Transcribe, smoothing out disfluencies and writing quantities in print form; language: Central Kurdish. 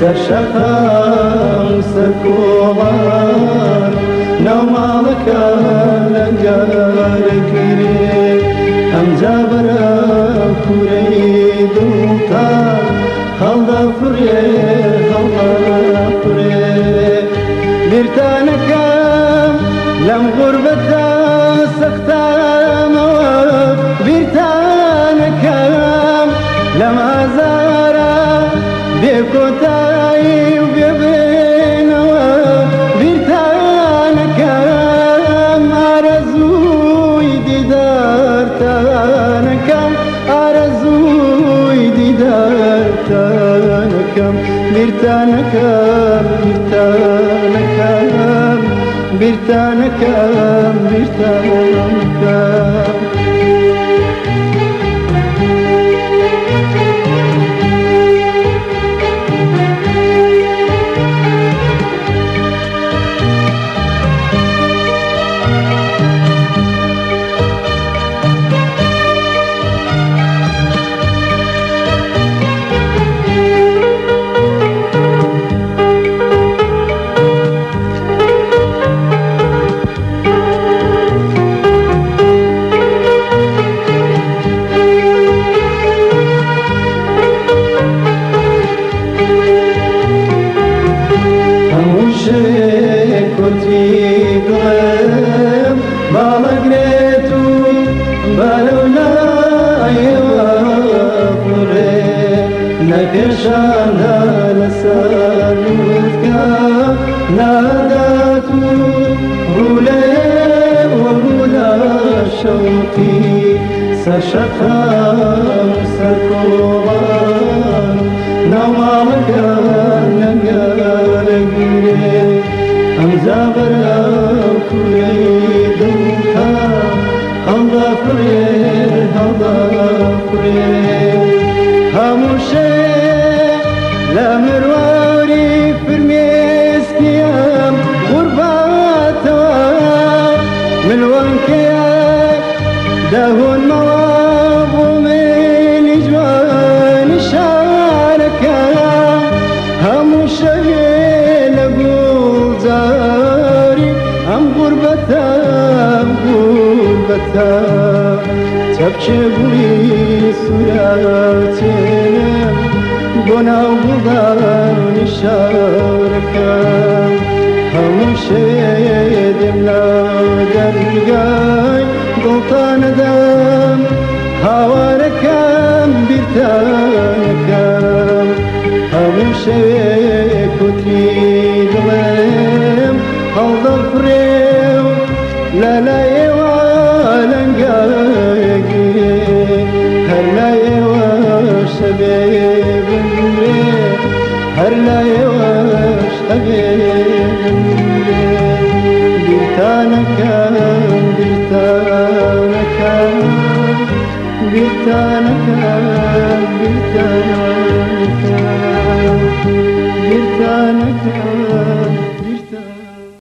سرشقام سركوغان نومالك لقاركري هم جابرا كوري دوتا خلدا فري بيرتانكام لم غربتا سختام بيرتانكام لم أزارا بكوتاي وبيبينوا بيرتانكام أرزوي ديدار تانكام أرزوي ديدار تانكام بيرتانكام بيرتانكام بيرتانكام نكشانا لسانوتك ناداتو رولي ورولا شوقي سرشقام سركوغان نومالك نقارقري أمزابرا كوري دوتا هلدا فري هموشي لمرواري فرميسكيام غرباتوا من وانكيات دهون مواب ومن جوان شاركا هموشي لقول زاري هم غربتا تبكي بوي سوراتنا بنا وغدار نشاركا هموشي دمنا درقاي قلطان دم هاواركام بيرتانكام هموشي كتري دلم هلد الفريو لا لا هر لا يواش أبين بيرتانكام بيرتانكام